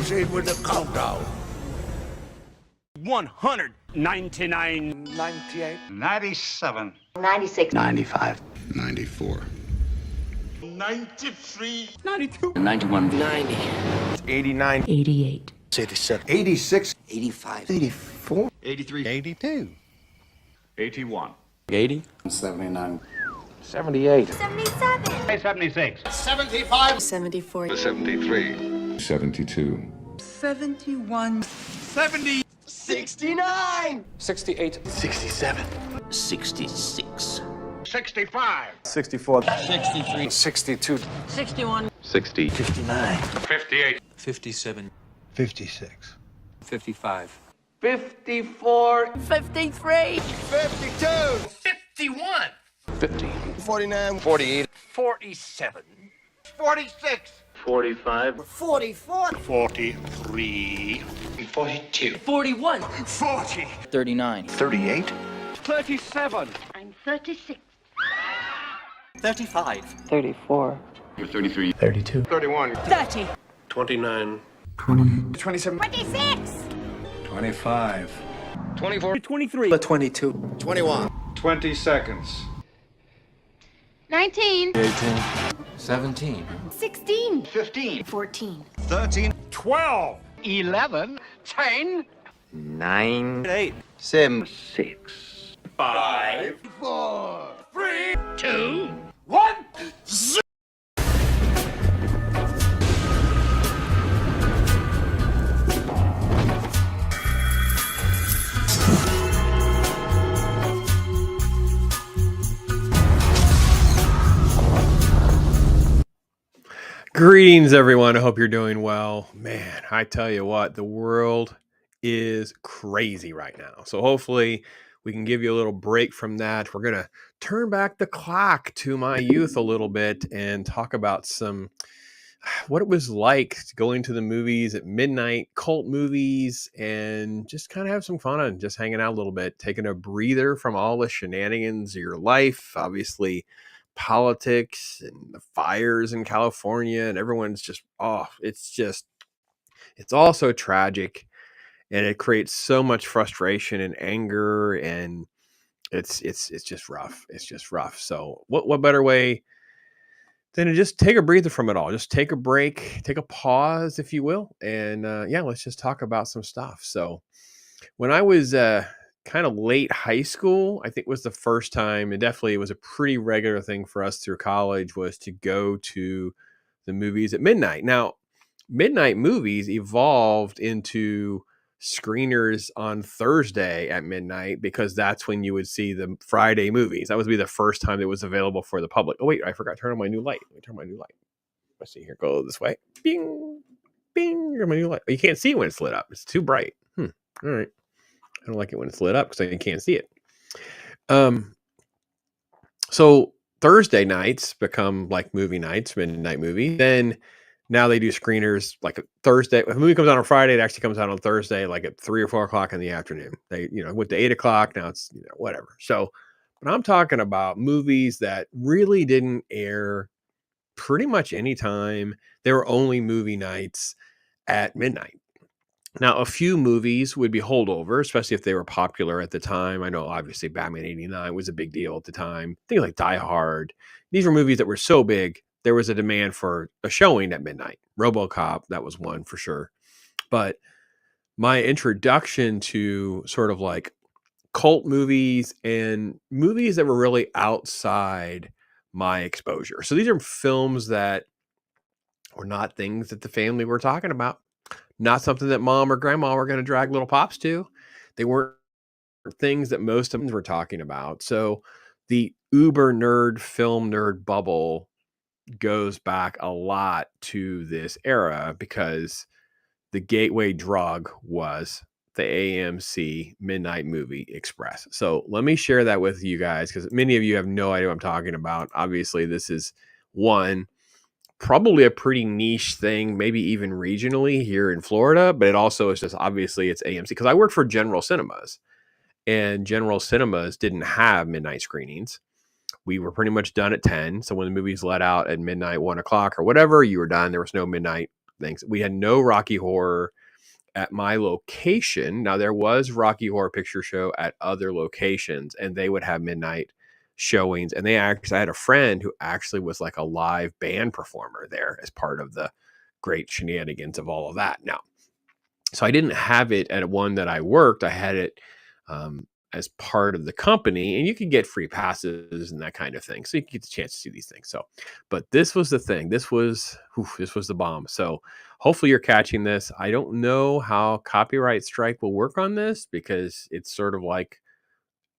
proceed with the countdown. 199. 98. 97. 96. 95. 94. 93. 92. 91. 90. 89. 88. 87. 86. 85. 84. 83. 82. 81. 80. 79. 78. 77. 76. 75. 74. 73. 72. 71. 70. 69. 68. 67. 66. 65. 64. 63. 62. 61. 60. 59. 58. 57. 56. 55. 54. 53. 52. 51. 50. 49. 48. 47. 46. 45. 44. 43. 42. 41. 40. 39. 38. 37. I'm 36. 35. 34. 33. 32. 31. 30. 29. 27. 26. 25. 24. 23. 22. 21. 20 seconds. 19. 18. 17. 16. 15. 14. 13. 12. 11. 10. 9. 8. 7. 6. 5. 4. 3. 2. 1. Greetings, everyone. I hope you're doing well. Man, I tell you what, the world is crazy right now. So hopefully we can give you a little break from that. We're going to turn back the clock to my youth a little bit and talk about what it was like going to the movies at midnight, cult movies, and just kind of have some fun and just hanging out a little bit, taking a breather from all the shenanigans of your life. Obviously, politics and the fires in California, and everyone's just it's all so tragic, and it creates so much frustration and anger, and it's just rough. It's just rough. So what better way than to just take a breather from it all? Just take a break, take a pause, if you will, and let's just talk about some stuff. So when I was kind of late high school, I think was the first time, and definitely it was a pretty regular thing for us through college, was to go to the movies at midnight. Now, midnight movies evolved into screeners on Thursday at midnight because that's when you would see the Friday movies. That would be the first time it was available for the public. Oh, wait, I forgot to turn on my new light. Let me turn on my new light. Let's see here. Go this way. Bing, bing. My new light. You can't see when it's lit up. It's too bright. All right. I don't like it when it's lit up because I can't see it. So Thursday nights become like movie nights, midnight movie. Then now they do screeners like a Thursday. If a movie comes out on Friday, it actually comes out on Thursday, like at 3 or 4 o'clock in the afternoon. They, went to 8 o'clock. Now it's, whatever. So, but I'm talking about movies that really didn't air pretty much any time. They were only movie nights at midnight. Now, a few movies would be holdover, especially if they were popular at the time. I know, obviously, Batman '89 was a big deal at the time. Things like Die Hard. These were movies that were so big, there was a demand for a showing at midnight. RoboCop, that was one for sure. But my introduction to sort of like cult movies and movies that were really outside my exposure. So these are films that were not things that the family were talking about. Not something that mom or grandma were going to drag little pops to. They weren't things that most of them were talking about. So the uber nerd, film nerd bubble goes back a lot to this era because the gateway drug was the AMC Midnight Movie Express. So let me share that with you guys because many of you have no idea what I'm talking about. Obviously, this is probably a pretty niche thing, maybe even regionally here in Florida, but it also is just obviously it's AMC because I worked for General Cinemas, and General Cinemas didn't have midnight screenings. We were pretty much done at 10. So when the movies let out at midnight, 1 o'clock or whatever, you were done. There was no midnight things. We had no Rocky Horror at my location. Now there was Rocky Horror Picture Show at other locations, and they would have midnight showings. And I had a friend who actually was like a live band performer there as part of the great shenanigans of all of that. Now, so I didn't have it at one that I worked. I had it as part of the company, and you could get free passes and that kind of thing. So you could get the chance to see these things. So, but this was the thing. This was the bomb. So hopefully you're catching this. I don't know how copyright strike will work on this because it's sort of like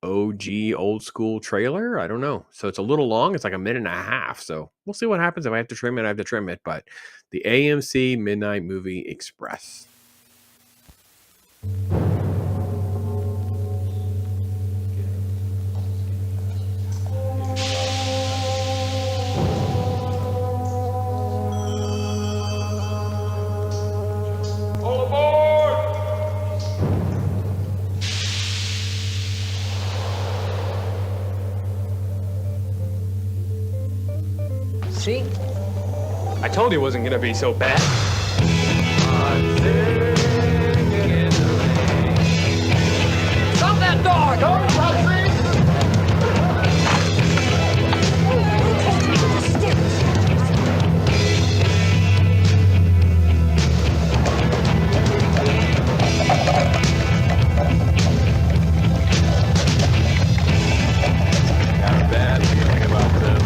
OG old school trailer. I don't know. So it's a little long. It's like a minute and a half. So we'll see what happens. If I have to trim it, I have to trim it. But the AMC Midnight Movie Express. See? I told you it wasn't gonna be so bad. Stop that dog! Don't touch me! Got a bad feeling about this.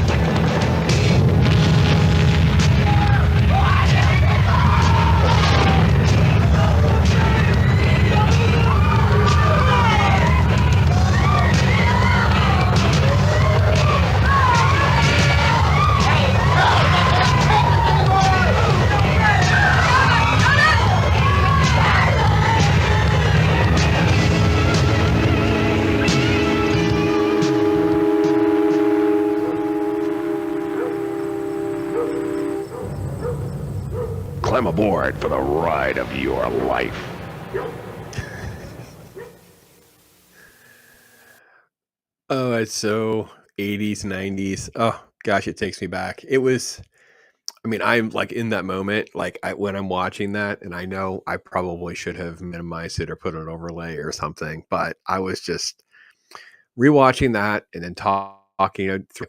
Climb aboard for the ride of your life. Oh, it's so 80s, 90s. Oh, gosh, it takes me back. It was, I mean, I'm like in that moment, like when I'm watching that, and I know I probably should have minimized it or put an overlay or something, but I was just rewatching that and then talking,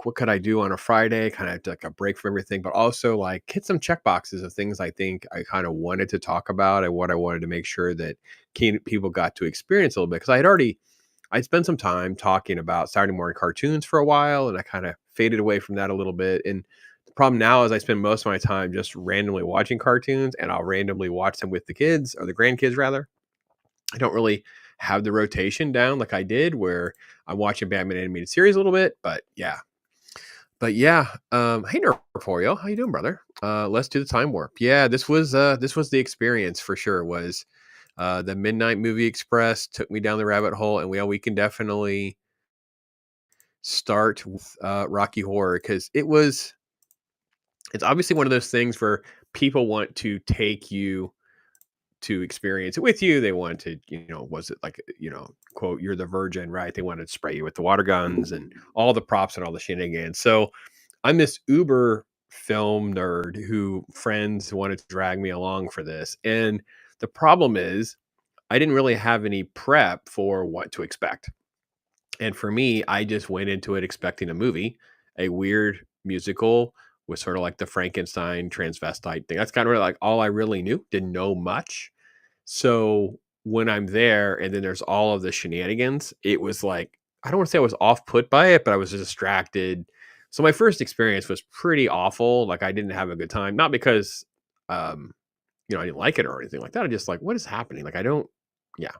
what could I do on a Friday? Kind of like a break from everything, but also like hit some check boxes of things I think I kind of wanted to talk about and what I wanted to make sure that people got to experience a little bit. Because I'd spent some time talking about Saturday morning cartoons for a while, and I kind of faded away from that a little bit. And the problem now is I spend most of my time just randomly watching cartoons, and I'll randomly watch them with the kids or the grandkids rather. I don't really have the rotation down like I did where I'm watching Batman animated series a little bit, but yeah. Hey Nerforio, how you doing, brother? Let's do the time warp. Yeah, this was the experience for sure. Was the Midnight Movie Express took me down the rabbit hole, and we can definitely start with Rocky Horror because it's obviously one of those things where people want to take you to experience it with you. They want to, was it like, quote, you're the virgin, right? They wanted to spray you with the water guns and all the props and all the shenanigans. So I'm this uber film nerd who friends wanted to drag me along for this. And the problem is I didn't really have any prep for what to expect. And for me, I just went into it expecting a movie, a weird musical with sort of like the Frankenstein transvestite thing. That's kind of like all I really knew, didn't know much. So when I'm there and then there's all of the shenanigans, it was like, I don't want to say I was off put by it, but I was distracted. So my first experience was pretty awful. Like I didn't have a good time, not because, I didn't like it or anything like that. I just like, what is happening? Like, yeah.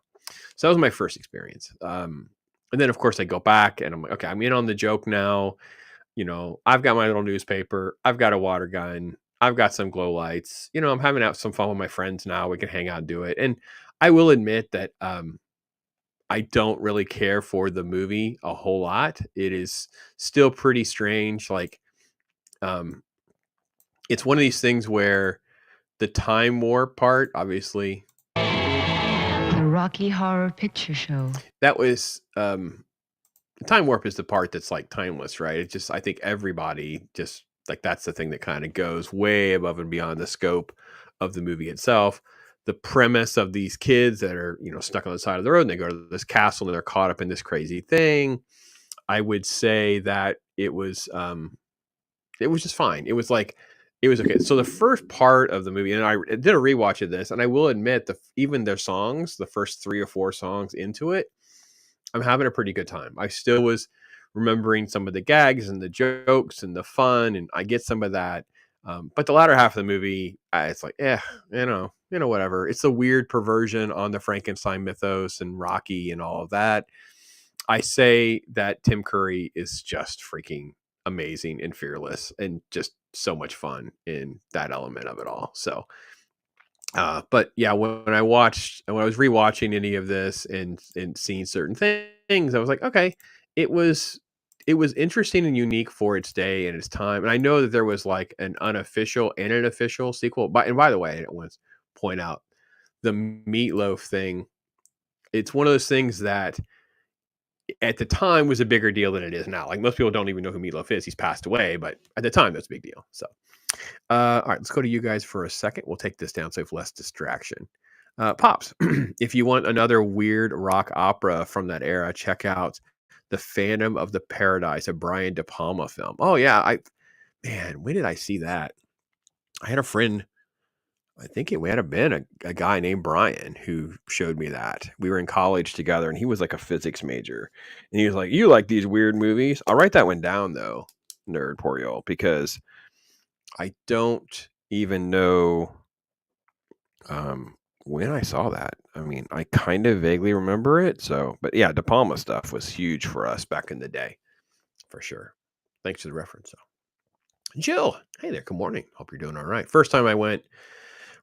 So that was my first experience. And then of course I go back and I'm like, okay, I'm in on the joke now. I've got my little newspaper. I've got a water gun. I've got some glow lights. I'm having out some fun with my friends now. We can hang out and do it. And I will admit that I don't really care for the movie a whole lot. It is still pretty strange. Like, it's one of these things where the time warp part, obviously. The Rocky Horror Picture Show. That was... the time warp is the part that's like timeless, right? It's just, I think everybody just like, that's the thing that kind of goes way above and beyond the scope of the movie itself. The premise of these kids that are, stuck on the side of the road and they go to this castle and they're caught up in this crazy thing. I would say that it was just fine. It was okay. So the first part of the movie, and I did a rewatch of this, and I will admit even their songs, the first 3 or 4 songs into it, I'm having a pretty good time. I still was remembering some of the gags and the jokes and the fun, and I get some of that. But the latter half of the movie, it's like, whatever. It's a weird perversion on the Frankenstein mythos and Rocky and all of that. I say that Tim Curry is just freaking amazing and fearless and just so much fun in that element of it all. So, but yeah, when I was rewatching any of this and seeing certain things, I was like, okay, it was interesting and unique for its day and its time. And I know that there was like an unofficial and an official sequel. By the way, I want to point out the Meatloaf thing. It's one of those things that at the time was a bigger deal than it is now. Like most people don't even know who Meatloaf is. He's passed away, but at the time that's a big deal. So, all right, let's go to you guys for a second. We'll take this down so we have less distraction. Pops, if you want another weird rock opera from that era, check out The Phantom of the Paradise, a Brian De Palma film. Oh yeah, when did I see that? I had a friend, I think it might have been a guy named Brian who showed me that. We were in college together and he was like a physics major. And he was like, you like these weird movies? I'll write that one down though, Nerdporial, because I don't even know when I saw that. I mean, I kind of vaguely remember it. So, but yeah, De Palma stuff was huge for us back in the day, for sure. Thanks for the reference. Jill, hey there. Good morning. Hope you're doing all right. First time I went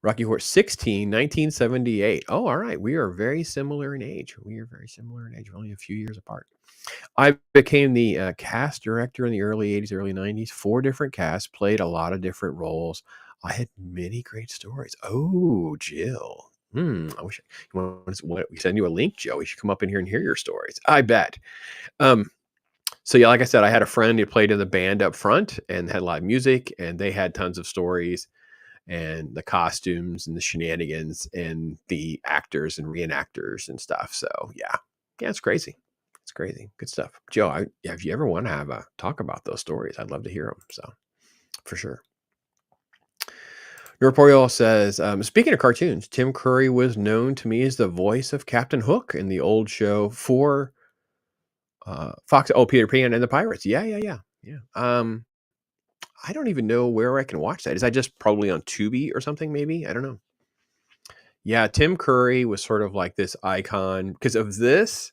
Rocky Horror 1978. Oh, all right. We are very similar in age. We're only a few years apart. I became the cast director in the early 80s, early 90s. 4 different casts, played a lot of different roles. I had many great stories. Oh, Jill. I wish we send you a link, Joe. You should come up in here and hear your stories. I bet. So yeah, like I said, I had a friend who played in the band up front and had live music, and they had tons of stories and the costumes and the shenanigans and the actors and reenactors and stuff. So yeah, it's crazy. It's crazy. Good stuff. Joe, if you ever want to have a talk about those stories, I'd love to hear them. So for sure. Nurporial says, speaking of cartoons, Tim Curry was known to me as the voice of Captain Hook in the old show for Fox. Oh, Peter Pan and the Pirates. Yeah. I don't even know where I can watch that. Is that just probably on Tubi or something? Maybe, I don't know. Yeah, Tim Curry was sort of like this icon because of this.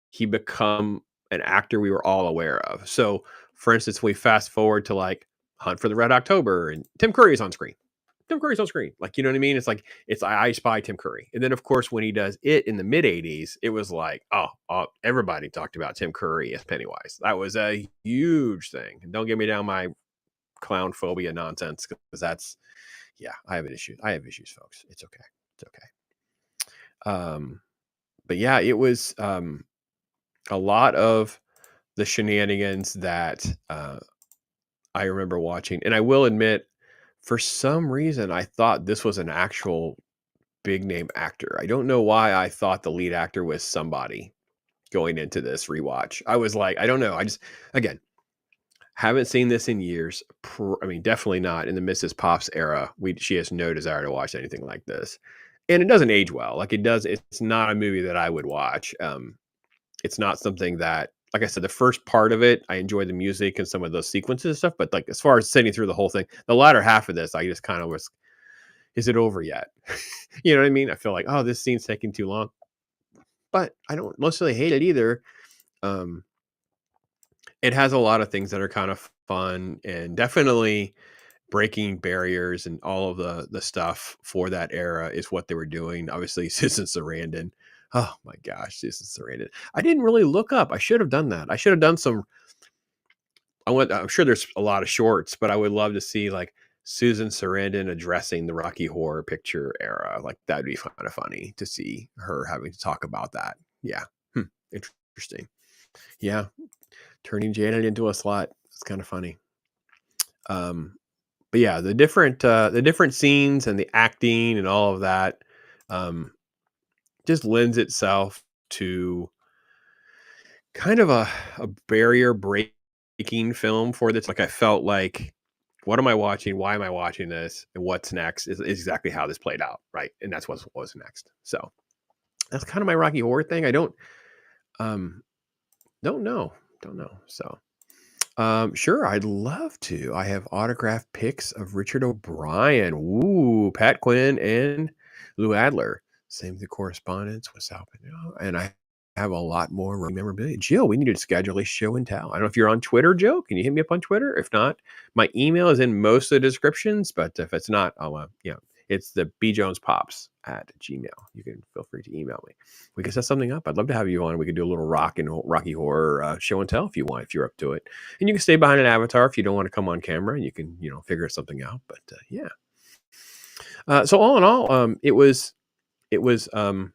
He become an actor we were all aware of. So, for instance, we fast forward to like Hunt for the Red October, and Tim Curry is on screen. Like, you know what I mean? It's like, I Spy Tim Curry. And then, of course, when he does it in the mid 80s, it was like, everybody talked about Tim Curry as Pennywise. That was a huge thing. And don't get me down my clown phobia nonsense, because that's, I have issues, folks. It's okay. But yeah, it was a lot of the shenanigans that I remember watching. And I will admit, for some reason, I thought this was an actual big name actor. I don't know why I thought the lead actor was somebody going into this rewatch. I was like, I don't know. I just, again, haven't seen this in years. Definitely not in the Mrs. Pops era. She has no desire to watch anything like this. And it doesn't age well. Like it's not a movie that I would watch. It's not something that, like I said, the first part of it, I enjoyed the music and some of those sequences and stuff. But like, as far as sitting through the whole thing, the latter half of this, I just kind of was, is it over yet? You know what I mean? I feel like, this scene's taking too long. But I don't necessarily hate it either. It has a lot of things that are kind of fun and definitely breaking barriers, and all of the stuff for that era is what they were doing. Obviously, Susan Sarandon. Oh my gosh, Susan Sarandon. I didn't really look up. I should have done that. I should have done some. I'm sure there's a lot of shorts, but I would love to see like Susan Sarandon addressing the Rocky Horror Picture era. Like that'd be kind of funny to see her having to talk about that. Yeah. Interesting. Yeah. Turning Janet into a slut. It's kind of funny. But but yeah, the different scenes and the acting and all of that just lends itself to kind of a barrier breaking film for this. Like I felt like, what am I watching? Why am I watching this? And what's next is exactly how this played out, right? And that's what was next. So that's kind of my Rocky Horror thing. I don't know. So sure, I'd love to. I have autographed pics of Richard O'Brien, ooh, Pat Quinn, and Lou Adler. Same with the correspondence with Sal Pino, and I have a lot more memorabilia. Jill, we need to schedule a show and tell. I don't know if you're on Twitter, Jill. Can you hit me up on Twitter? If not, my email is in most of the descriptions, but if it's not, I'll it's the bjonespops@gmail. You can feel free to email me. We can set something up. I'd love to have you on. We could do a little Rocky Horror show and tell if you want, if you're up to it. And you can stay behind an avatar if you don't want to come on camera, and you can, figure something out. But yeah. So all in all, it was a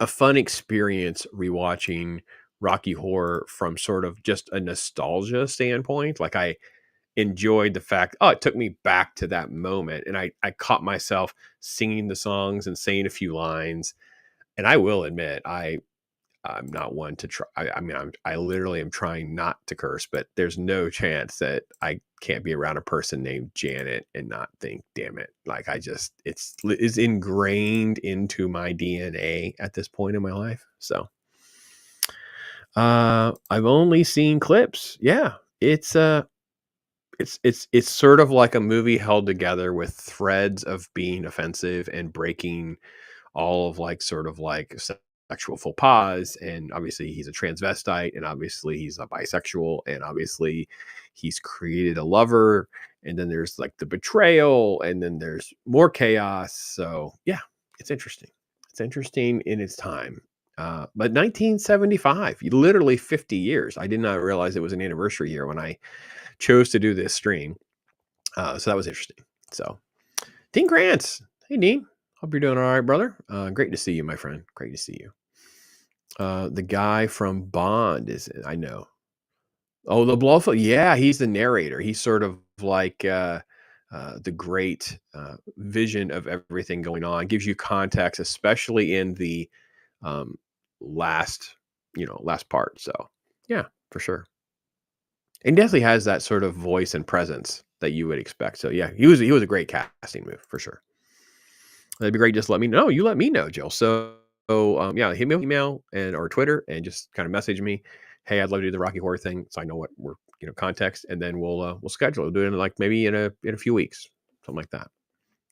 fun experience rewatching Rocky Horror from sort of just a nostalgia standpoint. Like I enjoyed the fact, it took me back to that moment, and I caught myself singing the songs and saying a few lines. And I will admit, I'm not one to try. I literally am trying not to curse, but there's no chance that I can't be around a person named Janet and not think, damn it. Like it's ingrained into my DNA at this point in my life. So, I've only seen clips. Yeah. It's sort of like a movie held together with threads of being offensive and breaking all of like sort of like sexual faux pas, and obviously he's a transvestite, and obviously he's a bisexual, and obviously he's created a lover, and then there's like the betrayal, and then there's more chaos. So yeah, it's interesting in its time. But 1975, literally 50 years. I did not realize it was an anniversary year when I chose to do this stream. So that was interesting. So Dean Grants, hey Dean, hope you're doing all right, brother. Great to see you, my friend. Great to see you. The guy from Bond I know. Oh, the Blofeld. Yeah, he's the narrator. He's sort of like the great vision of everything going on. Gives you context, especially in the last part. So yeah, for sure. And definitely has that sort of voice and presence that you would expect. So yeah, he was a great casting move for sure. That'd be great. Just let me know. You let me know, Jill. So yeah, hit me with email or Twitter and just kind of message me. Hey, I'd love to do the Rocky Horror thing, so I know what we're context, and then we'll schedule. We'll do it in like maybe in a few weeks, something like that.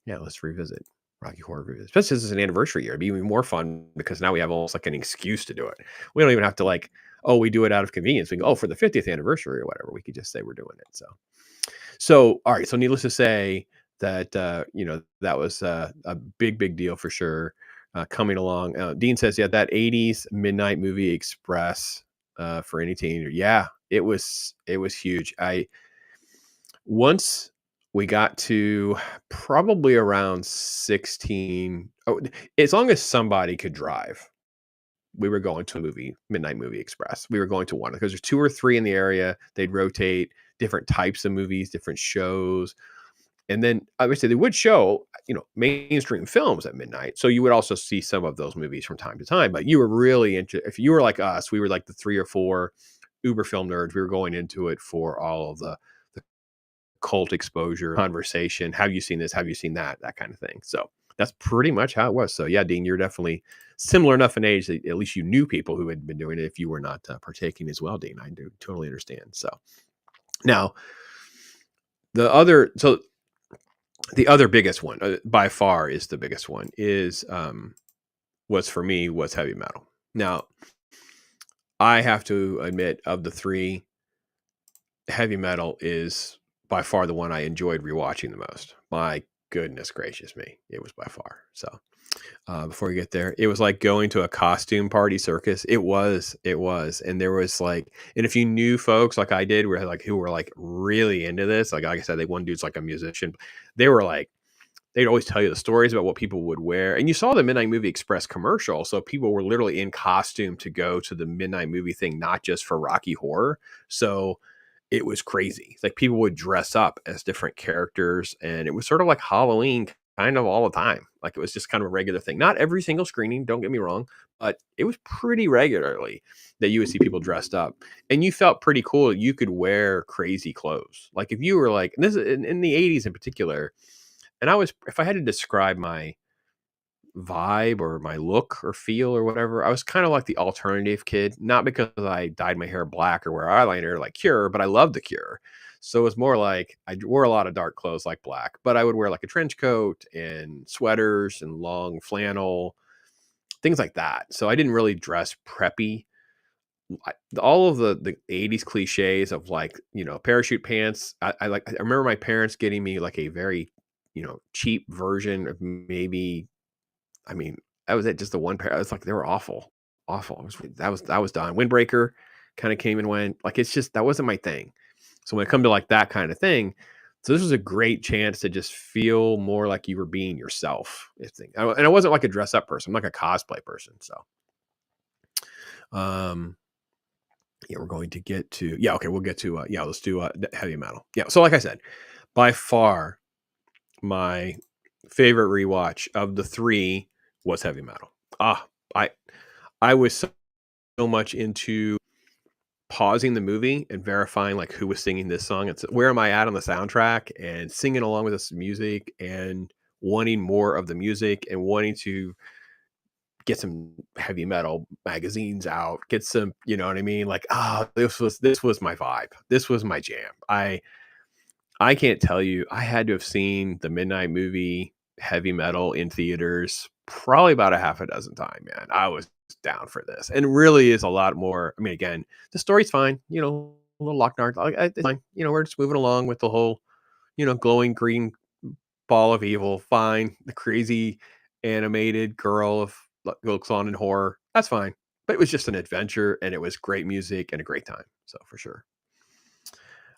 Yeah, let's revisit Rocky Horror revisit. Especially since it's an anniversary year, it'd be even more fun because now we have almost like an excuse to do it. We don't even have to like, we do it out of convenience. We go, for the 50th anniversary or whatever. We could just say we're doing it. So all right. So needless to say that that was a big deal for sure. Coming along. Dean says, yeah, that 80s Midnight Movie Express for any teenager. Yeah, it was huge. Once we got to probably around 16, as long as somebody could drive, we were going to a Midnight Movie Express. We were going to one because there's 2 or 3 in the area. They'd rotate different types of movies, different shows. And then obviously they would show, mainstream films at midnight. So you would also see some of those movies from time to time, but you were really if you were like us, we were like the 3 or 4 uber film nerds. We were going into it for all of the cult exposure conversation. Have you seen this? Have you seen that? That kind of thing. So that's pretty much how it was. So yeah, Dean, you're definitely similar enough in age that at least you knew people who had been doing it if you were not partaking as well, Dean. I do totally understand. So now the other biggest one, by far is the biggest one, is was heavy metal. Now, I have to admit, of the 3, heavy metal is by far the one I enjoyed rewatching the most. My goodness gracious me, it was by far. So before we get there, it was like going to a costume party circus. It was, and there was like, and if you knew folks like I did, who were like really into this, like I said, one dude's like a musician. They were like, they'd always tell you the stories about what people would wear, and you saw the Midnight Movie Express commercial, so people were literally in costume to go to the Midnight Movie thing, not just for Rocky Horror. So it was crazy. Like people would dress up as different characters, and it was sort of like Halloween kind of all the time. Like it was just kind of a regular thing. Not every single screening, don't get me wrong, but it was pretty regularly that you would see people dressed up, and you felt pretty cool. You could wear crazy clothes. Like if you were like, and this is in the 80s in particular, and if I had to describe my vibe or my look or feel or whatever, I was kind of like the alternative kid, not because I dyed my hair black or wear eyeliner like Cure, but I loved the Cure. So it was more like I wore a lot of dark clothes like black, but I would wear like a trench coat and sweaters and long flannel, things like that. So I didn't really dress preppy. All of the 80s cliches of like, parachute pants. I remember my parents getting me like a very, cheap version of maybe, I mean, that was it. Just the one pair. It's like they were awful, awful. That was done. Windbreaker kind of came and went. Like it's just that wasn't my thing. So when it come to like that kind of thing, so this was a great chance to just feel more like you were being yourself. And I wasn't like a dress up person. I'm like a cosplay person. So, yeah, we're going to get to okay. We'll get to let's do heavy metal. Yeah. So like I said, by far my favorite rewatch of the three was heavy metal. I was so much into pausing the movie and verifying like who was singing this song. It's where am I at on the soundtrack and singing along with this music and wanting more of the music and wanting to get some heavy metal magazines out, get some, you know what I mean? Like, this was my vibe. This was my jam. I can't tell you, I had to have seen the Midnight Movie heavy metal in theaters probably about a half a dozen times, man. I was down for this. And it really is a lot more. I mean, again, the story's fine, a little Locknard. It's fine. We're just moving along with the whole, glowing green ball of evil. Fine. The crazy animated girl looks on in horror. That's fine. But it was just an adventure, and it was great music and a great time. So for sure.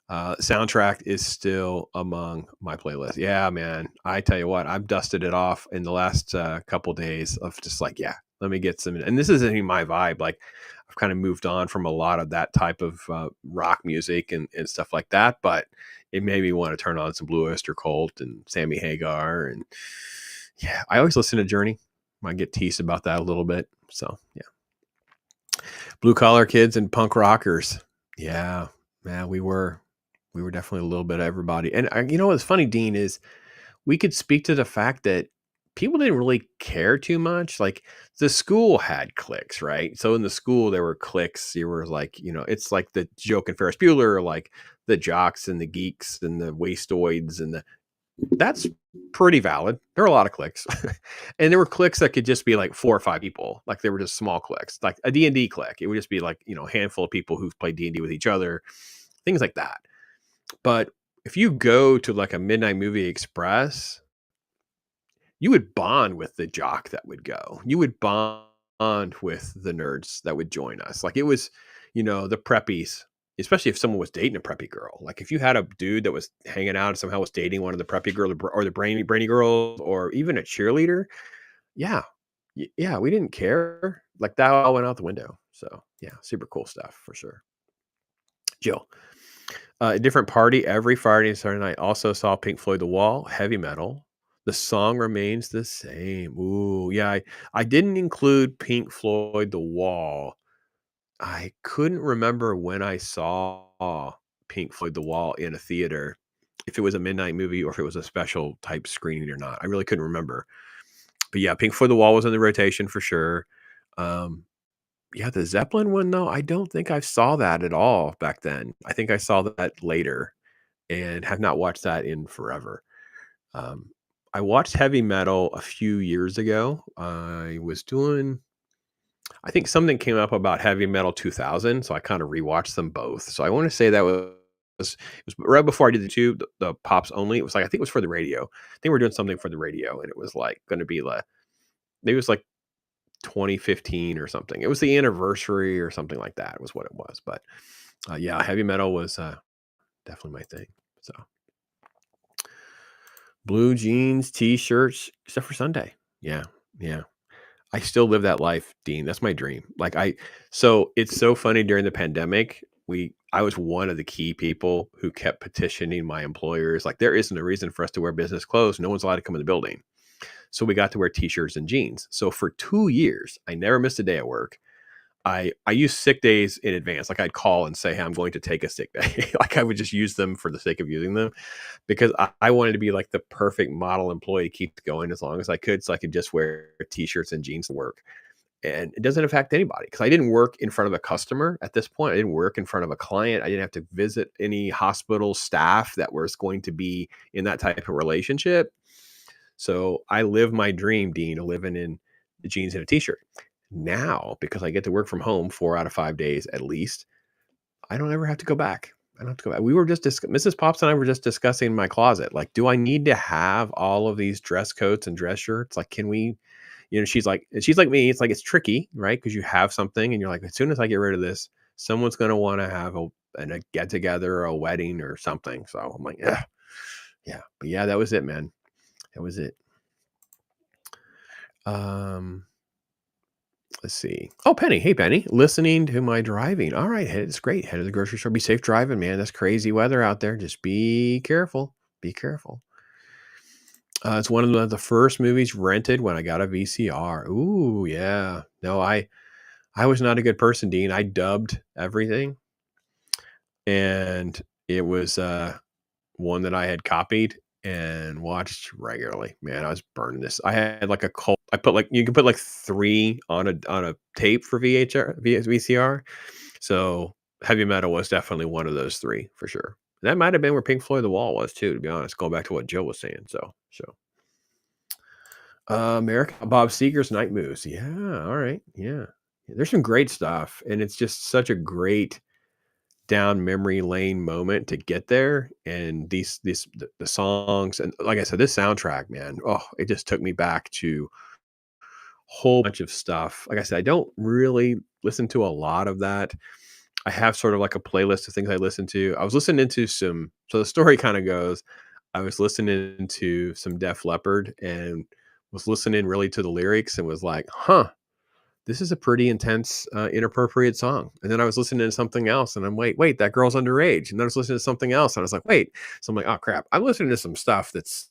Soundtrack is still among my playlist. Yeah, man. I tell you what, I've dusted it off in the last couple days of just like, let me get some. And this isn't even my vibe. Like I've kind of moved on from a lot of that type of rock music and stuff like that. But it made me want to turn on some Blue Oyster Cult and Sammy Hagar. And yeah, I always listen to Journey. I get teased about that a little bit. So yeah. Blue Collar Kids and punk rockers. Yeah, man, we were definitely a little bit of everybody. And what's funny, Dean, is we could speak to the fact that people didn't really care too much. Like the school had cliques, right? So in the school, there were cliques. You were like, it's like the joke in Ferris Bueller, like the jocks and the geeks and the wastoids that's pretty valid. There are a lot of cliques. And there were cliques that could just be like 4 or 5 people. Like they were just small cliques, like a D&D clique. It would just be like, a handful of people who've played D&D with each other, things like that. But if you go to like a Midnight Movie Express, you would bond with the jock that would go. You would bond with the nerds that would join us. Like it was, the preppies, especially if someone was dating a preppy girl. Like if you had a dude that was hanging out and somehow was dating one of the preppy girls or the brainy girls or even a cheerleader. Yeah, we didn't care. Like that all went out the window. So yeah, super cool stuff for sure. Jill. A different party every Friday and Saturday night. Also saw Pink Floyd The Wall, heavy metal. The song remains the same. Ooh, yeah. I didn't include Pink Floyd The Wall. I couldn't remember when I saw Pink Floyd The Wall in a theater, if it was a midnight movie or if it was a special type screening or not. I really couldn't remember. But yeah, Pink Floyd The Wall was in the rotation for sure. Yeah, the Zeppelin one, though, I don't think I saw that at all back then. I think I saw that later and have not watched that in forever. I watched heavy metal a few years ago. I think something came up about Heavy Metal 2000, so I kind of rewatched them both. So I want to say that it was right before I did the Pops only. It was like, I think it was for the radio. I think we're doing something for the radio, and it was like going to be like, it was like 2015 or something. It was the anniversary or something like that was what it was. But yeah, heavy metal was definitely my thing. So blue jeans, t-shirts, except for Sunday. Yeah. I still live that life, Dean. That's my dream. So it's so funny during the pandemic. I was one of the key people who kept petitioning my employers, like, there isn't a reason for us to wear business clothes. No one's allowed to come in the building. So we got to wear t-shirts and jeans. So for 2 years, I never missed a day at work. I used sick days in advance. Like I'd call and say, hey, I'm going to take a sick day. Like I would just use them for the sake of using them because I wanted to be like the perfect model employee, keep going as long as I could. So I could just wear t-shirts and jeans to work. And it doesn't affect anybody because I didn't work in front of a customer at this point. I didn't work in front of a client. I didn't have to visit any hospital staff that was going to be in that type of relationship. So I live my dream, Dean, of living in the jeans and a t-shirt. Now, because I get to work from home 4 out of 5 days at least, I don't ever have to go back. I don't have to go back. We were just Mrs. Pops and I were just discussing my closet. Like, do I need to have all of these dress coats and dress shirts? Like, can we, she's like me. It's like, it's tricky, right? Because you have something and you're like, as soon as I get rid of this, someone's going to want to have a get together, or a wedding or something. So I'm like, yeah. But yeah, that was it, man. That was it. Let's see. Oh, Penny. Hey, Penny. Listening to my driving. All right. It's great. Head to the grocery store. Be safe driving, man. That's crazy weather out there. Just be careful. Be careful. It's one of the first movies rented when I got a VCR. Ooh, yeah. No, I was not a good person, Dean. I dubbed everything. And it was one that I had copied and watched regularly. Man, I was burning this. I had like a cult. I put like, you can put like 3 on a tape for VCR. So heavy metal was definitely one of those 3 for sure. And that might have been where Pink Floyd The Wall was too, to be honest, going back to what Joe was saying. So America, Bob Seger's Night Moves. Yeah. All right. Yeah. There's some great stuff. And it's just such a great down memory lane moment to get there. And the songs, and like I said, this soundtrack, man, it just took me back to a whole bunch of stuff. Like I said, I don't really listen to a lot of that. I have sort of like a playlist of things I listen to. I was listening to so the story kind of goes, I was listening to some Def Leppard and was listening really to the lyrics and was like, this is a pretty intense, inappropriate song. And then I was listening to something else and I'm wait, that girl's underage. And then I was listening to something else and I was like, wait. So I'm like, oh crap. I'm listening to some stuff that's,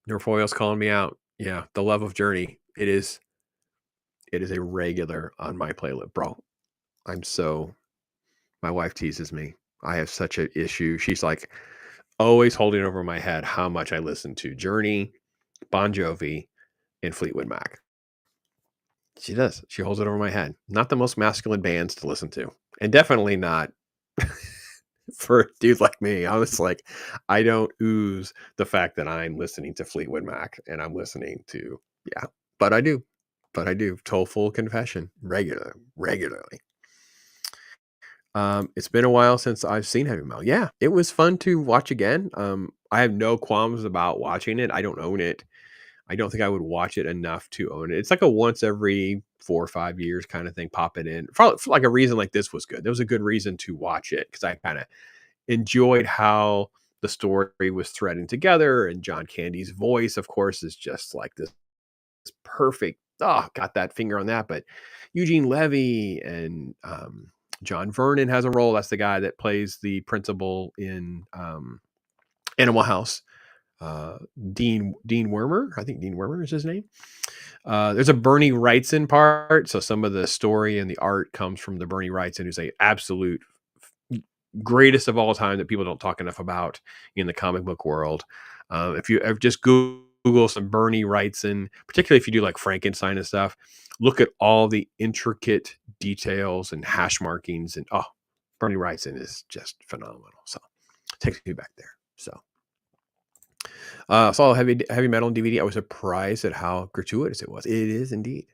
Nerfoil's calling me out. Yeah. The Love of Journey. It is a regular on my playlist, bro. My wife teases me. I have such an issue. She's like always holding over my head how much I listen to Journey, Bon Jovi, and Fleetwood Mac. She does. She holds it over my head. Not the most masculine bands to listen to. And definitely not for a dude like me. I was like, I don't ooze the fact that I'm listening to Fleetwood Mac and I'm listening to, but I do. Toll full confession regularly. It's been a while since I've seen heavy metal. Yeah, it was fun to watch again. I have no qualms about watching it. I don't own it. I don't think I would watch it enough to own it. It's like a once every 4 or 5 years kind of thing. Pop it in for like a reason like this was good. There was a good reason to watch it because I kind of enjoyed how the story was threading together. And John Candy's voice, of course, is just like this perfect. Oh, got that finger on that. But Eugene Levy and John Vernon has a role. That's the guy that plays the principal in Animal House. Dean Wormer. I think Dean Wormer is his name. There's a Bernie Wrightson part. So some of the story and the art comes from the Bernie Wrightson, who's a absolute greatest of all time that people don't talk enough about in the comic book world. If you ever just Google some Bernie Wrightson, particularly if you do like Frankenstein and stuff, look at all the intricate details and hash markings. And Bernie Wrightson is just phenomenal. So it takes me back there. So saw heavy metal on DVD. I was surprised at how gratuitous it was. It is indeed.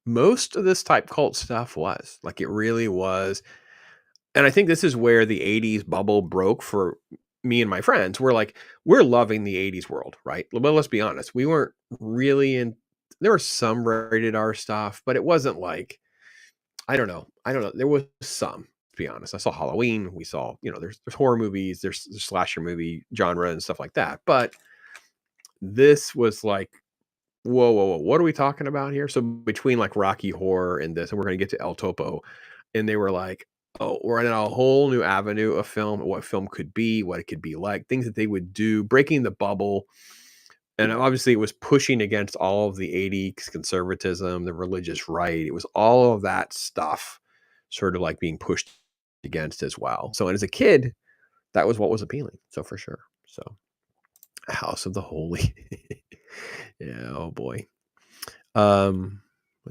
Most of this type cult stuff was like, it really was. And I think this is where the 80s bubble broke for me and my friends. We're loving the 80s world, right? But let's be honest. We weren't really there was some rated R stuff, but it wasn't like, I don't know. There was some, to be honest. I saw Halloween. We saw, there's horror movies, there's slasher movie genre and stuff like that. But this was like, whoa, what are we talking about here? So between like Rocky Horror and this, and we're going to get to El Topo, and they were like, we're in a whole new avenue of film, what film could be, what it could be like, things that they would do, breaking the bubble. And obviously it was pushing against all of the 80s conservatism, the religious right. It was all of that stuff sort of like being pushed against as well. So, and as a kid, that was what was appealing. So for sure. So House of the Holy. Yeah. Oh boy. Let's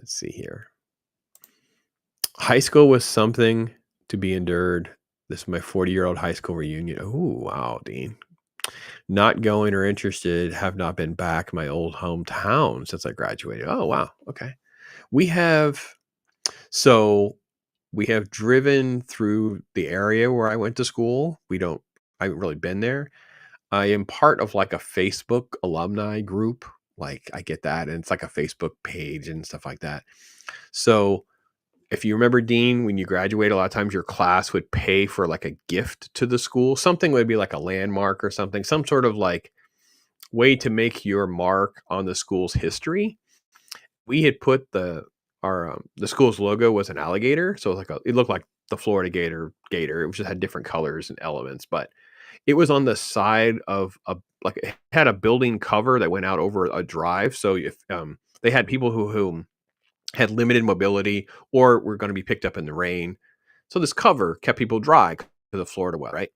see here. High school was something to be endured. This is my 40-year-old high school reunion. Oh, wow, Dean. Not going or interested, have not been back my old hometown since I graduated. Oh, wow. Okay. We have driven through the area where I went to school. I haven't really been there. I am part of like a Facebook alumni group. Like I get that. And it's like a Facebook page and stuff like that. So if you remember, Dean, when you graduate, a lot of times your class would pay for like a gift to the school. Something would be like a landmark or something, some sort of like way to make your mark on the school's history. We had put the school's logo was an alligator. So it looked like the Florida gator. It just had different colors and elements, but it was on the side of it had a building cover that went out over a drive. So if they had people who had limited mobility or were going to be picked up in the rain. So this cover kept people dry to the Florida weather, right?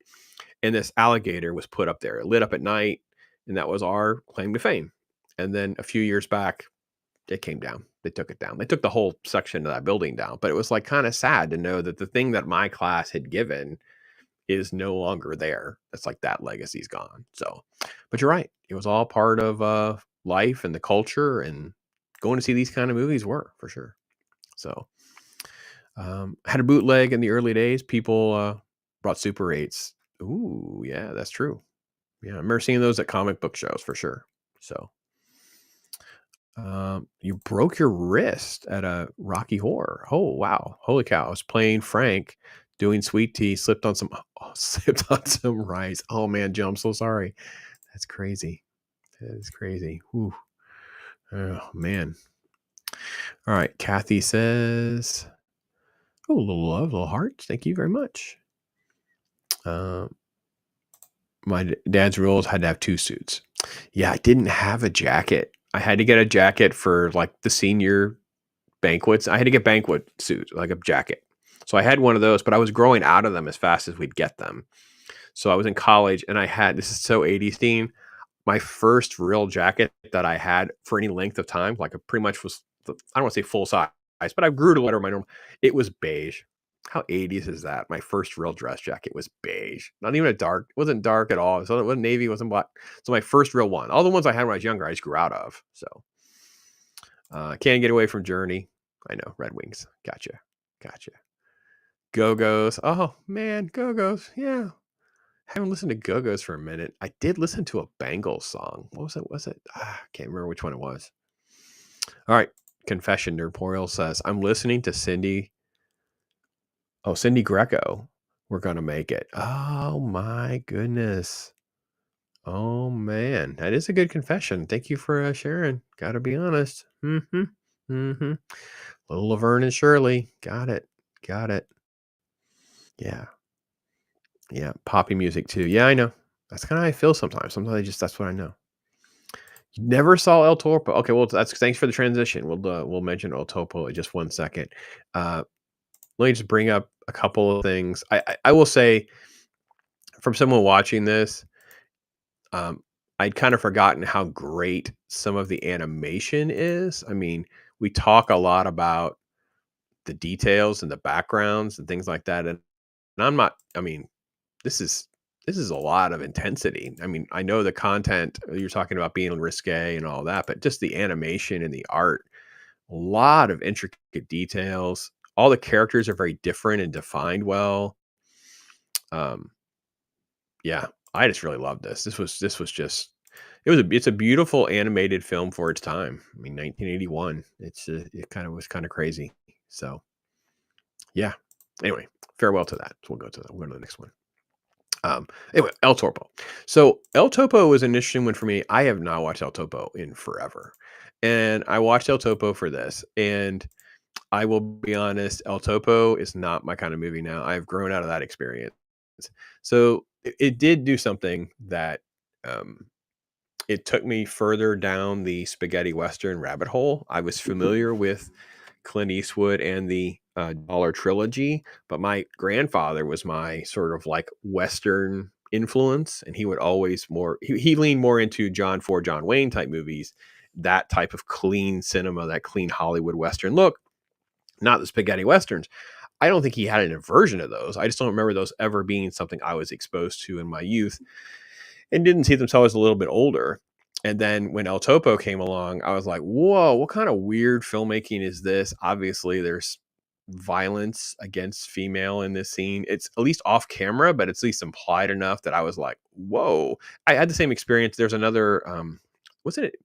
And this alligator was put up there. It lit up at night, and that was our claim to fame. And then a few years back, it came down. They took it down. They took the whole section of that building down. But it was like kind of sad to know that the thing that my class had given is no longer there. It's like that legacy's gone. So, but you're right. It was all part of life and the culture, and going to see these kind of movies were for sure. So, had a bootleg in the early days. People brought Super 8s. Ooh, yeah, that's true. Yeah, I remember seeing those at comic book shows for sure. So, you broke your wrist at a Rocky Horror. Oh, wow. Holy cow. I was playing Frank doing sweet tea, slipped on some rice. Oh man, Joe, I'm so sorry. That's crazy. That is crazy. Whew. Oh man. All right. Kathy says, oh, a little love, little hearts. Thank you very much. My dad's rules had to have 2 suits. Yeah, I didn't have a jacket. I had to get a jacket for like the senior banquets. I had to get banquet suits, like a jacket. So I had one of those, but I was growing out of them as fast as we'd get them. So I was in college and this is so 80s, Dean, my first real jacket that I had for any length of time, like it pretty much was, I don't want to say full size, but I grew to whatever my normal, it was beige. How 80s is that? My first real dress jacket was beige. Not even it wasn't dark at all. So it wasn't navy, it wasn't black. So my first real one. All the ones I had when I was younger, I just grew out of. So can't get away from Journey. I know, Red Wings. Gotcha. Go-Go's. Oh man, Go-Go's. Yeah. Haven't listened to Go-Go's for a minute. I did listen to a Bangles song. What was it? I can't remember which one it was. All right. Confession, Nerdporial says, I'm listening to Cindy Greco. We're going to make it. Oh my goodness. Oh man. That is a good confession. Thank you for sharing. Gotta be honest. Little Laverne and Shirley. Got it. Yeah. Poppy music too. Yeah, I know. That's kind of how I feel sometimes. Sometimes that's what I know. You never saw El Topo. Okay, well, thanks for the transition. We'll mention El Topo in just 1 second. Let me just bring up a couple of things. I will say, from someone watching this, I'd kind of forgotten how great some of the animation is. I mean, we talk a lot about the details and the backgrounds and things like that, and I'm not. I mean, this is a lot of intensity. I mean, I know the content you're talking about being risque and all that, but just the animation and the art, a lot of intricate details. All the characters are very different and defined well. Yeah, I just really loved this. It's a beautiful animated film for its time. I mean, 1981. It was kind of crazy. So, yeah. Anyway, farewell to that. So we'll go to the next one. Anyway, El Topo. So El Topo was an interesting one for me. I have not watched El Topo in forever. And I watched El Topo for this. And I will be honest, El Topo is not my kind of movie now. I've grown out of that experience. So it did do something that um, it took me further down the spaghetti western rabbit hole. I was familiar with Clint Eastwood and the Dollar trilogy, but my grandfather was my sort of like western influence, and he would always he leaned more into John Ford, John Wayne type movies, that type of clean cinema, that clean Hollywood western look, not the spaghetti westerns. I don't think he had an aversion to those. I just don't remember those ever being something I was exposed to in my youth, and didn't see them until I was a little bit older. And then when El Topo came along, I was like, whoa, what kind of weird filmmaking is this? Obviously, there's violence against female in this scene. It's at least off camera, but it's at least implied enough that I was like, whoa. I had the same experience. There's another, wasn't it?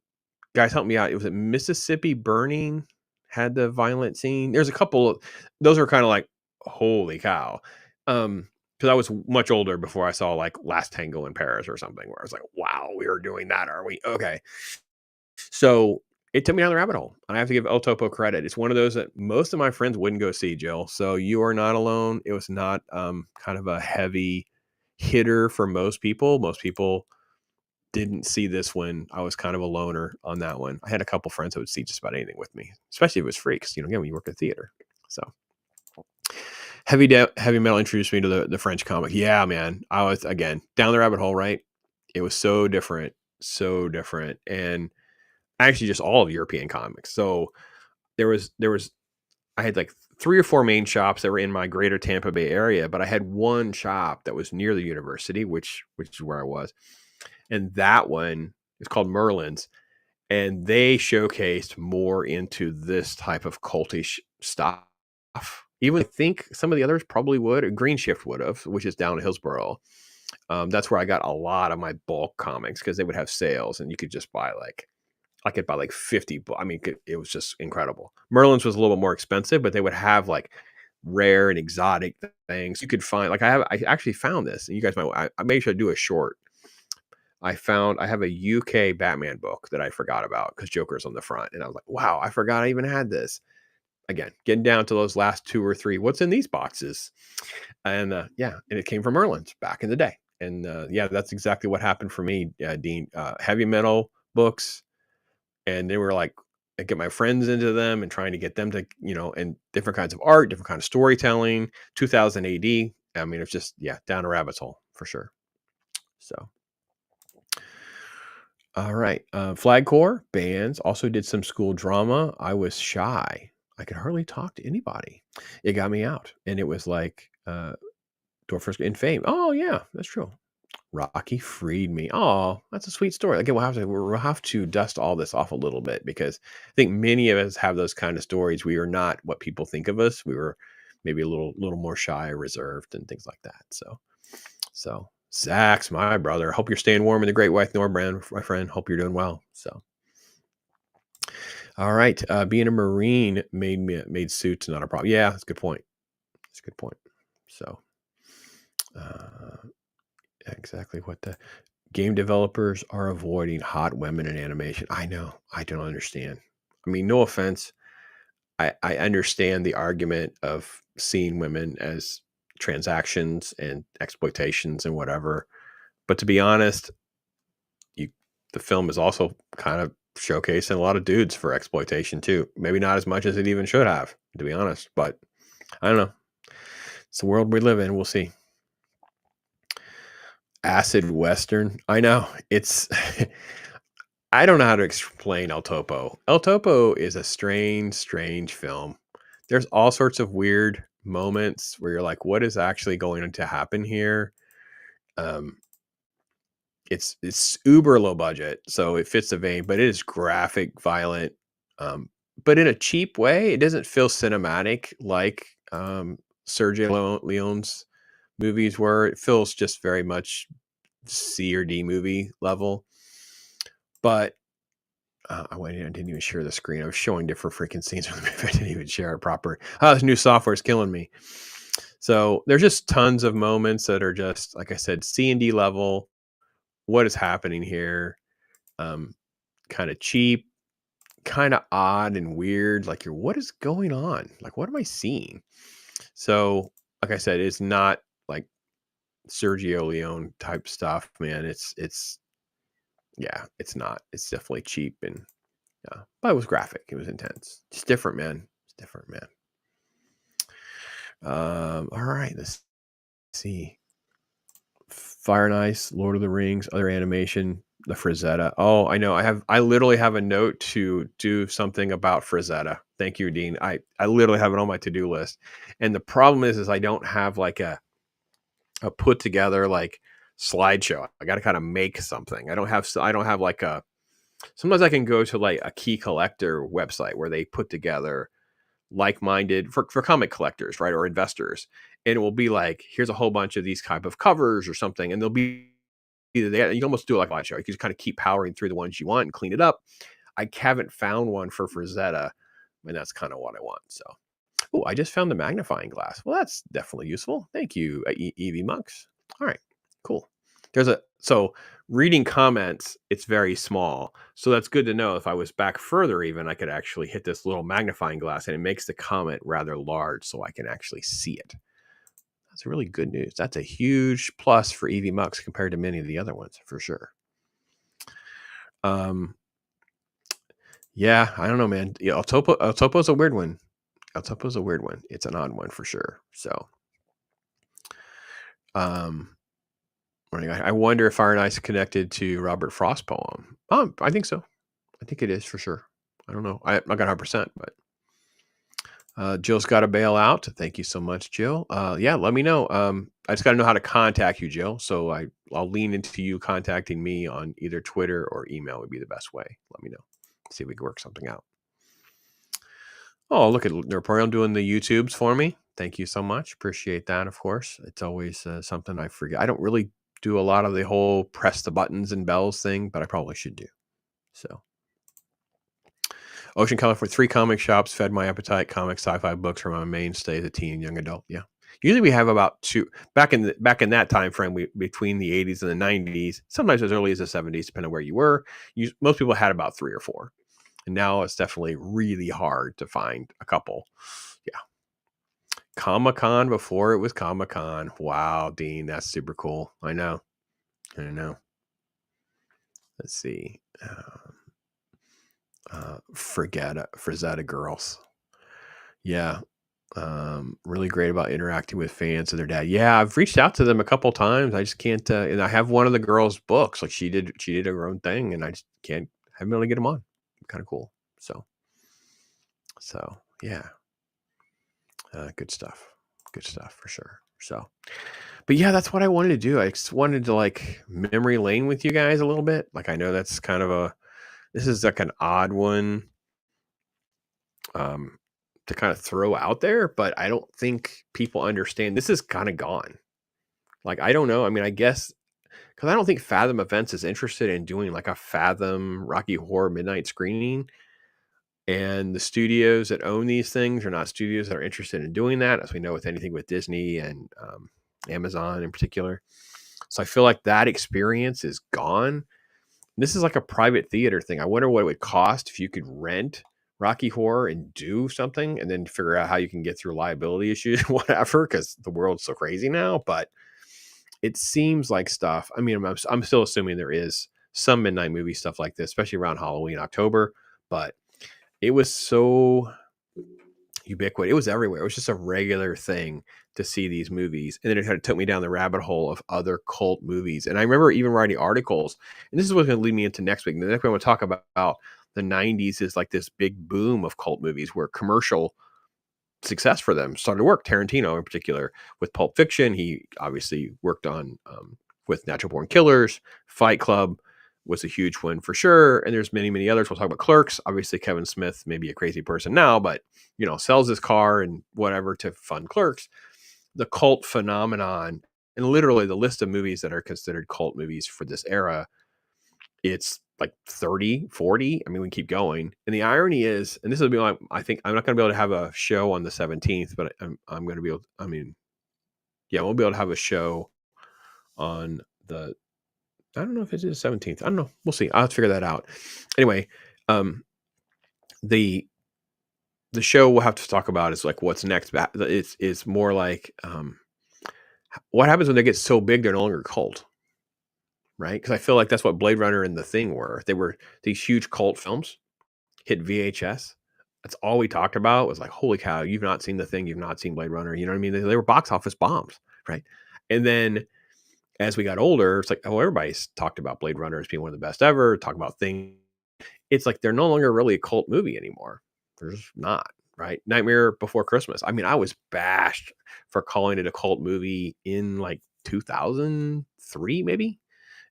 Guys, help me out. It was Mississippi Burning had the violent scene. There's a couple of, those are kind of like, holy cow. Because I was much older before I saw like Last Tango in Paris or something, where I was like, wow, we are doing that, are we? Okay. So it took me down the rabbit hole. And I have to give El Topo credit. It's one of those that most of my friends wouldn't go see, Jill. So you are not alone. It was not kind of a heavy hitter for most people. Most people didn't see this one. I was kind of a loner on that one. I had a couple friends that would see just about anything with me, especially if it was free. Because, again, when you work at theater. So heavy metal introduced me to the French comic. Yeah, man. I was, again, down the rabbit hole, right? It was so different. And actually just all of European comics. So there was, I had like 3 or 4 main shops that were in my greater Tampa Bay area, but I had one shop that was near the university, which is where I was. And that one is called Merlin's. And they showcased more into this type of cultish stuff. Even I think some of the others probably would. Green Shift would have, which is down in Hillsboro. That's where I got a lot of my bulk comics because they would have sales and you could just buy I could buy like 50. I mean, it was just incredible. Merlin's was a little bit more expensive, but they would have like rare and exotic things you could find. Like I actually found this, and you guys might, I made sure to do a short. I have a UK Batman book that I forgot about because Joker's on the front. And I was like, wow, I forgot I even had this. Again, getting down to those last 2 or 3, what's in these boxes? And and it came from Merlin's back in the day. And that's exactly what happened for me, Dean. Heavy metal books. And they were like, I get my friends into them and trying to get them to, and different kinds of art, different kind of storytelling. 2000 AD. I mean, it's just, down a rabbit hole for sure. So, all right. Flag Corps bands also did some school drama. I was shy. I could hardly talk to anybody. It got me out. And it was like, Dorfers in Fame. Oh yeah, that's true. Rocky freed me. Oh, that's a sweet story. Again, we'll have to dust all this off a little bit because I think many of us have those kind of stories. We are not what people think of us. We were maybe a little more shy, reserved, and things like that. So Zach's my brother. Hope you're staying warm in the Great White Northern, my friend. Hope you're doing well. So, all right. Being a Marine made suits not a problem. Yeah, that's a good point. So, exactly what the game developers are avoiding hot women in animation. I know. I don't understand. I mean, no offense. I understand the argument of seeing women as transactions and exploitations and whatever. But to be honest, the film is also kind of showcasing a lot of dudes for exploitation too. Maybe not as much as it even should have, to be honest. But I don't know. It's the world we live in. We'll see. Acid Western. I know. It's I don't know how to explain El Topo. El Topo is a strange film. There's all sorts of weird moments where you're like, what is actually going to happen here? It's uber low budget, so it fits the vein, but it is graphic, violent, but in a cheap way. It doesn't feel cinematic like Sergio Leone's movies were. It feels just very much C or D movie level. But I didn't even share the screen. I was showing different freaking scenes from the movie. I didn't even share it proper. This new software is killing me. So there's just tons of moments that are just, like I said, C and D level. What is happening here? Kind of cheap, kind of odd and weird. Like, what is going on? Like, what am I seeing? So, like I said, it's not like Sergio Leone type stuff, man. It's yeah, it's not. It's definitely cheap and yeah, but it was graphic. It was intense. It's different, man. It's different, man. All right, let's see. Fire and Ice, Lord of the Rings, other animation, the Frazetta. Oh, I know. I literally have a note to do something about Frazetta. Thank you, Dean. I literally have it on my to-do list. And the problem is I don't have like a put together like slideshow. I got to kind of make something. I don't have like a, sometimes I can go to like a key collector website where they put together like-minded for comic collectors, right? Or investors. And it will be like, here's a whole bunch of these type of covers or something. And they'll be either you can almost do it like a live show. You can just kind of keep powering through the ones you want and clean it up. I haven't found one for Frazetta, and that's kind of what I want. So, oh, I just found the magnifying glass. Well, that's definitely useful. Thank you, Evie Monks. All right, cool. So reading comments, it's very small. So that's good to know. If I was back further even, I could actually hit this little magnifying glass and it makes the comment rather large so I can actually see it. That's really good news. That's a huge plus for Evie Mux compared to many of the other ones, for sure. Yeah, I don't know, man. Yeah, El Topo's a weird one. El Topo's a weird one. It's an odd one for sure. So, I wonder if Fire and Ice connected to Robert Frost's poem. I think so. I think it is for sure. I don't know. I'm not 100%, but Jill's got to bail out. Thank you so much, Jill. Yeah, let me know. I just got to know how to contact you, Jill. So I'll lean into you contacting me on either Twitter or email would be the best way. Let me know. See if we can work something out. Oh, look at Napoleon doing the YouTubes for me. Thank you so much. Appreciate that, of course. It's always something I forget. I don't really do a lot of the whole press the buttons and bells thing, but I probably should do. So, Ocean Color for 3 comic shops fed my appetite. Comic sci-fi books are my mainstay as a teen and young adult. Yeah, usually we have about 2 back in that time frame. Between the 80s and the 90s, sometimes as early as the 70s, depending on where you were. Most people had about 3 or 4, and now it's definitely really hard to find a couple. Yeah. Comic-Con before it was Comic-Con. Wow, Dean, that's super cool. I know. Let's see. Frazetta girls. Yeah. Really great about interacting with fans of their dad. Yeah, I've reached out to them a couple times. I just can't. And I have one of the girls' books. Like she did her own thing, and I just haven't been able to get them on. Kind of cool. So yeah. Good stuff for sure. So, but yeah, that's what I wanted to do. I just wanted to like memory lane with you guys a little bit. Like, I know that's kind of this is like an odd one to kind of throw out there, but I don't think people understand this is kind of gone. Like, I don't know. I mean, I guess because I don't think Fathom Events is interested in doing like a Fathom Rocky Horror midnight screening. And the studios that own these things are not studios that are interested in doing that, as we know with anything with Disney and Amazon in particular. So I feel like that experience is gone. This is like a private theater thing. I wonder what it would cost if you could rent Rocky Horror and do something and then figure out how you can get through liability issues, whatever, because the world's so crazy now. But it seems like stuff. I mean, I'm still assuming there is some midnight movie stuff like this, especially around Halloween, October. But it was so ubiquitous. It was everywhere. It was just a regular thing to see these movies. And then it kind of took me down the rabbit hole of other cult movies. And I remember even writing articles, and this is what's going to lead me into next week. The next week I want to talk about the 90s is like this big boom of cult movies where commercial success for them started to work. Tarantino in particular with Pulp Fiction. He obviously worked on with Natural Born Killers, Fight Club, was a huge one for sure. And there's many, many others. We'll talk about Clerks. Obviously, Kevin Smith may be a crazy person now, but, sells his car and whatever to fund Clerks. The cult phenomenon, and literally the list of movies that are considered cult movies for this era, it's like 30, 40. I mean, we keep going. And the irony is, and this will be like, I think I'm not going to be able to have a show on the 17th, but I'm going to be able, we'll be able to have a show on the, I don't know if it is the 17th. I don't know. We'll see. I'll have to figure that out. Anyway, the show we'll have to talk about is like what's next. It's more like what happens when they get so big they're no longer cult, right? Because I feel like that's what Blade Runner and The Thing were. They were these huge cult films, hit VHS. That's all we talked about was like, holy cow, you've not seen The Thing, you've not seen Blade Runner. You know what I mean? They were box office bombs, right? And then as we got older, it's like, oh, everybody's talked about Blade Runner as being one of the best ever. Talk about Thing. It's like they're no longer really a cult movie anymore. They're just not, right? Nightmare Before Christmas. I mean, I was bashed for calling it a cult movie in like 2003, maybe.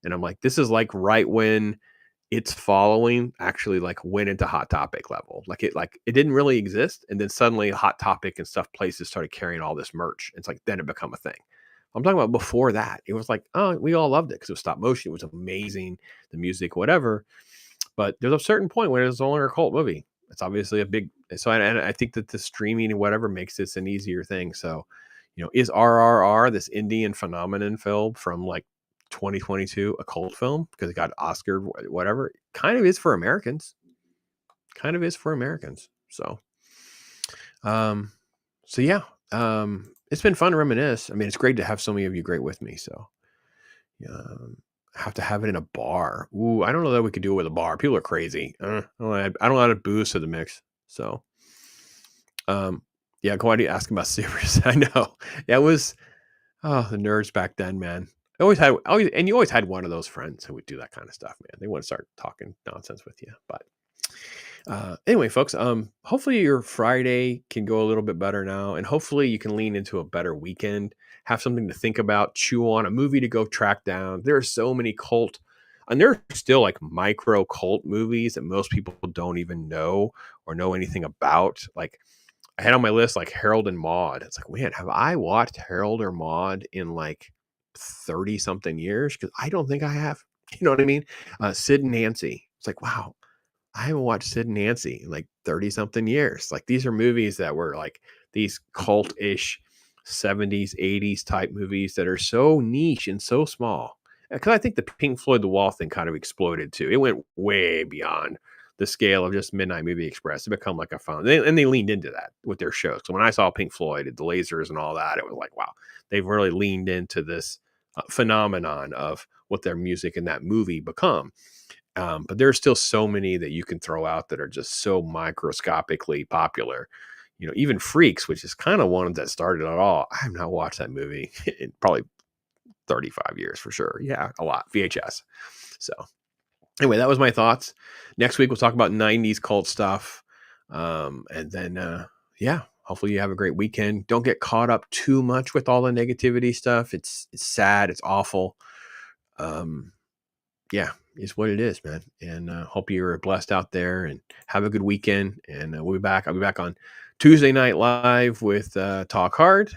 And I'm like, this is like right when its following actually like went into Hot Topic level. Like it didn't really exist. And then suddenly Hot Topic and stuff places started carrying all this merch. It's like, then it become a thing. I'm talking about before that. It was like, oh, we all loved it because it was stop motion. It was amazing. The music, whatever. But there's a certain point when it's no longer a cult movie. It's obviously a big, so I think that the streaming and whatever makes this an easier thing. So, is RRR, this Indian phenomenon film from like 2022, a cult film because it got Oscar, whatever? Kind of is for Americans. So, yeah, it's been fun to reminisce. I mean, it's great to have so many of you great with me. So, have to have it in a bar. Ooh, I don't know that we could do it with a bar. People are crazy. I don't add booze to the mix. So, yeah, go ahead and ask about Supers. I know. Yeah, it was, the nerds back then, man. You always had one of those friends who would do that kind of stuff, man. They wouldn't start talking nonsense with you. But anyway, folks, hopefully your Friday can go a little bit better now. And hopefully you can lean into a better weekend, have something to think about, chew on, a movie to go track down. There are so many cult, and there are still like micro cult movies that most people don't even know or know anything about. Like I had on my list, like Harold and Maude. It's like, man, have I watched Harold or Maude in like 30 something years? Because I don't think I have. You know what I mean? Sid and Nancy. It's like, wow, I haven't watched Sid and Nancy in like 30 something years. Like these are movies that were like these cult-ish 70s, 80s type movies that are so niche and so small. Because I think the Pink Floyd The Wall thing kind of exploded too. It went way beyond the scale of just Midnight Movie Express. It become like a fun, and they leaned into that with their shows. So when I saw Pink Floyd, the lasers and all that, it was like, wow, they've really leaned into this phenomenon of what their music and that movie become. But there's still so many that you can throw out that are just so microscopically popular. Even Freaks, which is kind of one that started it all. I have not watched that movie in probably 35 years for sure. Yeah, a lot. VHS. So anyway, that was my thoughts. Next week, we'll talk about 90s cult stuff. And then, hopefully you have a great weekend. Don't get caught up too much with all the negativity stuff. It's sad. It's awful. It's what it is, man. And hope you're blessed out there and have a good weekend. And we'll be back. I'll be back on Tuesday Night Live with Talk Hard.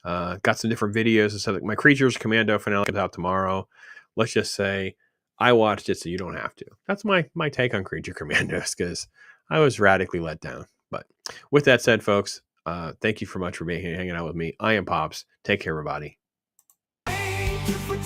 Got some different videos. So my Creatures Commando finale comes out tomorrow. Let's just say I watched it so you don't have to. That's my take on Creature Commandos because I was radically let down. But with that said, folks, thank you so much for being here, hanging out with me. I am Pops. Take care, everybody. Thank you for